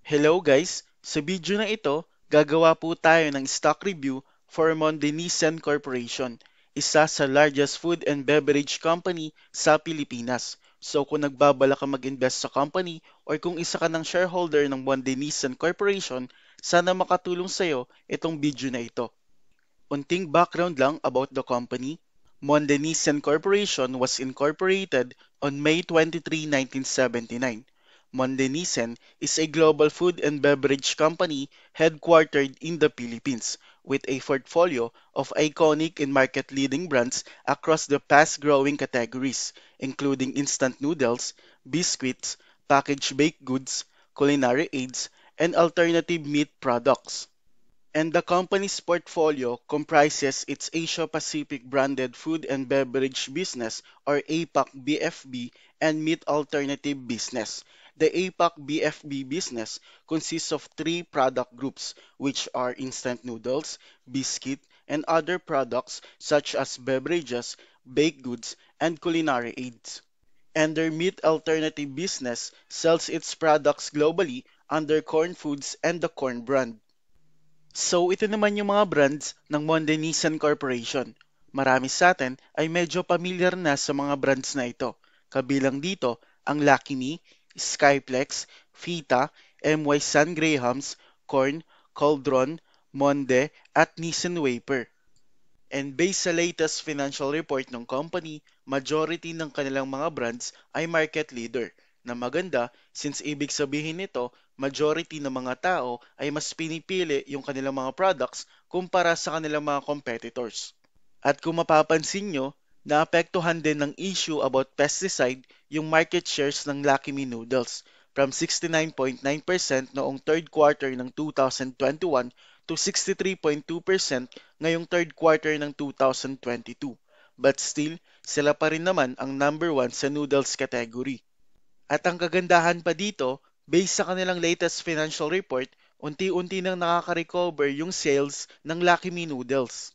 Hello guys! Sa video na ito, gagawa po tayo ng stock review for Monde Nissan Corporation, isa sa largest food and beverage company sa Pilipinas. So kung nagbabala ka mag-invest sa company or kung isa ka ng shareholder ng Monde Nissan Corporation, sana makatulong sa'yo itong video na ito. Unting background lang about the company. Monde Nissan Corporation was incorporated on May 23, 1979. Monde Nissan is a global food and beverage company headquartered in the Philippines with a portfolio of iconic and market-leading brands across the fast-growing categories, including instant noodles, biscuits, packaged baked goods, culinary aids, and alternative meat products. And the company's portfolio comprises its Asia-Pacific branded food and beverage business or APAC BFB and meat alternative business. The APAC BFB business consists of three product groups, which are instant noodles, biscuit, and other products such as beverages, baked goods, and culinary aids. And their meat alternative business sells its products globally under Corn Foods and the Corn brand. So ito naman yung mga brands ng Monde Nissan Corporation. Marami sa atin ay medyo familiar na sa mga brands na ito. Kabilang dito ang Lucky Me, Skyplex, Fita, MY San Grahams, Corn, Cauldron, Monde at Nissan Wafer. And based sa latest financial report ng company, majority ng kanilang mga brands ay market leader na maganda since ibig sabihin nito, majority ng mga tao ay mas pinipili yung kanilang mga products kumpara sa kanilang mga competitors. At kung mapapansin nyo, naapektuhan din ng issue about pesticide yung market shares ng Lucky Me Noodles from 69.9% noong third quarter ng 2021 to 63.2% ngayong third quarter ng 2022. But still, sila pa rin naman ang number one sa noodles category. At ang kagandahan pa dito, based sa kanilang latest financial report, unti-unti nang nakaka-recover yung sales ng Lucky Me Noodles.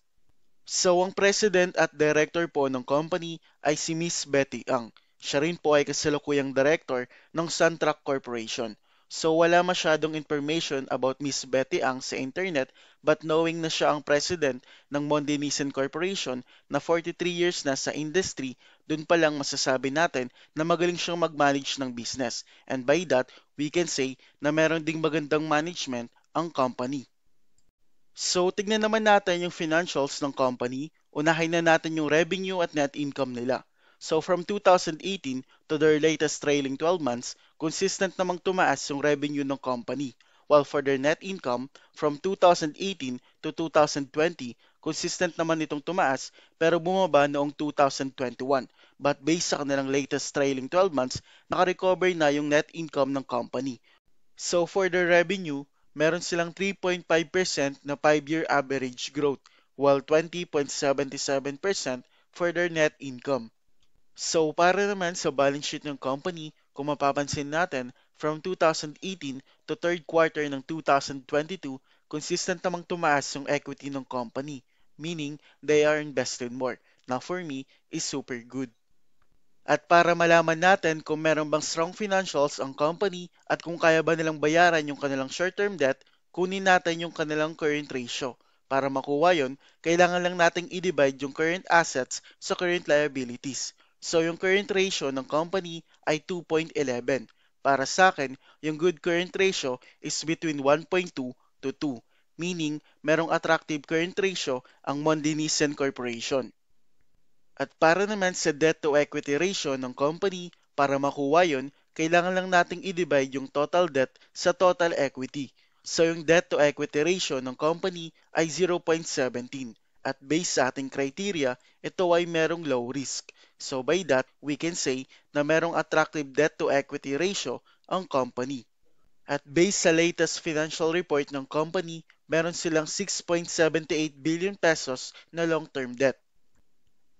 So, ang president at director po ng company ay si Miss Betty Ang. Siya rin po ay kasalukuyang director ng Suntrack Corporation. So, wala masyadong information about Miss Betty Ang sa internet but knowing na siya ang president ng Monde Nissan Corporation na 43 years na sa industry, dun pa lang masasabi natin na magaling siyang mag-manage ng business. And by that, we can say na meron ding magandang management ang company. So, tignan naman natin yung financials ng company. Unahin na natin yung revenue at net income nila. So, from 2018 to their latest trailing 12 months, consistent namang tumaas yung revenue ng company. While for their net income, from 2018 to 2020, consistent naman itong tumaas pero bumaba noong 2021. But based sa kanilang latest trailing 12 months, nakarecover na yung net income ng company. So for the revenue, meron silang 3.5% na 5-year average growth while 20.77% for their net income. So para naman sa balance sheet ng company, kung mapapansin natin, from 2018 to third quarter ng 2022, consistent namang tumaas yung equity ng company, meaning they are invested more. Now for me, is super good. At para malaman natin kung meron bang strong financials ang company at kung kaya ba nilang bayaran yung kanilang short-term debt, kunin natin yung kanilang current ratio. Para makuha yon, kailangan lang nating i-divide yung current assets sa current liabilities. So yung current ratio ng company ay 2.11. Para sa akin, yung good current ratio is between 1.2 to 2, meaning merong attractive current ratio ang Monde Nissan Corporation. At para naman sa debt to equity ratio ng company, para makuha yon, kailangan lang nating i-divide yung total debt sa total equity. So yung debt to equity ratio ng company ay 0.17. At based sa ating criteria, ito ay merong low risk. So by that, we can say na merong attractive debt to equity ratio ang company. At based sa latest financial report ng company, meron silang 6.78 billion pesos na long-term debt.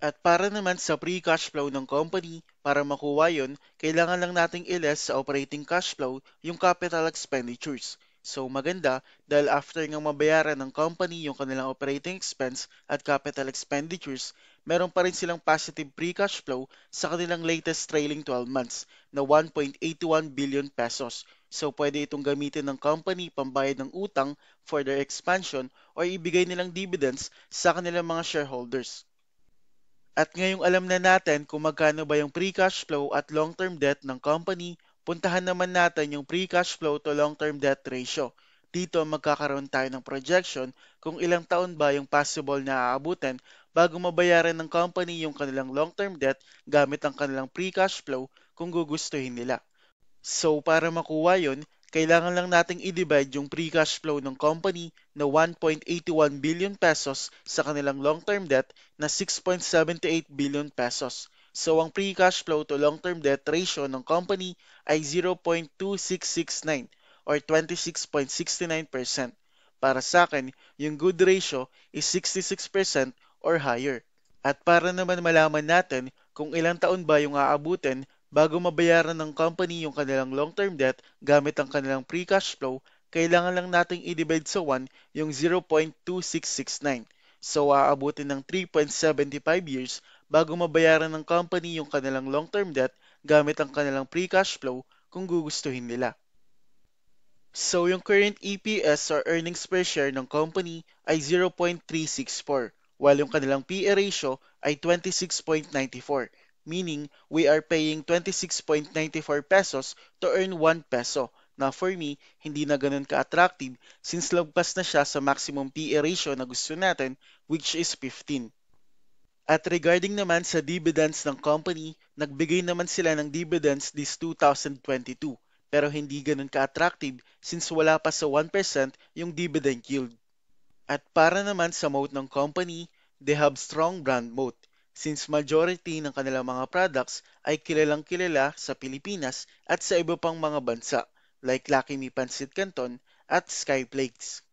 At para naman sa free cash flow ng company, para makuha yon, kailangan lang nating i-less sa operating cash flow yung capital expenditures. So maganda dahil after nga mabayaran ng company yung kanilang operating expense at capital expenditures, meron pa rin silang positive free cash flow sa kanilang latest trailing 12 months na 1.81 billion pesos. So pwede itong gamitin ng company pambayad ng utang for their expansion or ibigay nilang dividends sa kanilang mga shareholders. At ngayong alam na natin kung magkano ba yung free cash flow at long-term debt ng company, puntahan naman natin yung free cash flow to long-term debt ratio. Dito magkakaroon tayo ng projection kung ilang taon ba yung possible na aabutin bago mabayaran ng company yung kanilang long-term debt gamit ang kanilang free cash flow kung gugustuhin nila. So para makuha yon, kailangan lang nating i-divide yung free cash flow ng company na 1.81 billion pesos sa kanilang long-term debt na 6.78 billion pesos. So ang free cash flow to long-term debt ratio ng company ay 0.2669 or 26.69%. Para sa akin, yung good ratio is 66% or higher. At para naman malaman natin kung ilang taon ba yung aabutin bago mabayaran ng company yung kanilang long-term debt gamit ang kanilang free cash flow, kailangan lang nating i-divide sa 1 yung 0.2669. So aabutin ng 3.75 years bago mabayaran ng company yung kanilang long-term debt gamit ang kanilang free cash flow kung gugustuhin nila. So yung current EPS or earnings per share ng company ay 0.364, while yung kanilang PE ratio ay 26.94, meaning we are paying 26.94 pesos to earn 1 peso. Na for me, hindi na ganun ka-attractive since lagpas na siya sa maximum PE ratio na gusto natin, which is 15. At regarding naman sa dividends ng company, nagbigay naman sila ng dividends this 2022 pero hindi ganun ka-attractive since wala pa sa 1% yung dividend yield. At para naman sa moat ng company, they have strong brand moat since majority ng kanilang mga products ay kilalang kilala sa Pilipinas at sa iba pang mga bansa like Lucky Me Pancit Canton at Skyflakes.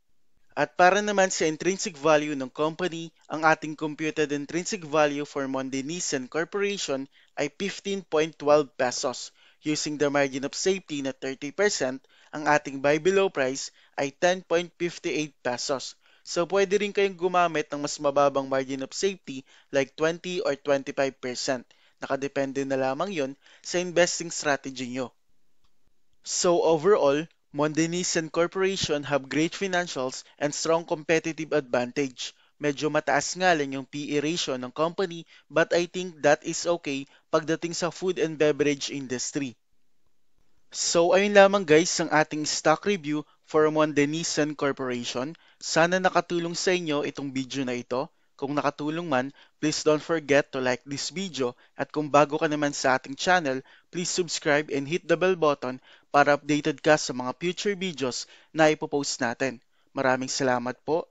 At para naman sa intrinsic value ng company, ang ating computed intrinsic value for Monde Nissan Corporation ay 15.12 pesos. Using the margin of safety na 30%, ang ating buy below price ay 10.58 pesos. So pwede rin kayong gumamit ng mas mababang margin of safety like 20 or 25%. Nakadepende na lamang yon sa investing strategy nyo. So overall, Mondenisan Corporation have great financials and strong competitive advantage. Medyo mataas nga lang yung PE ratio ng company but I think that is okay pagdating sa food and beverage industry. So ayun lamang guys ang ating stock review for Mondenisan Corporation. Sana nakatulong sa inyo itong video na ito. Kung nakatulong man, please don't forget to like this video at kung bago ka naman sa ating channel, please subscribe and hit the bell button para updated ka sa mga future videos na ipopost natin. Maraming salamat po.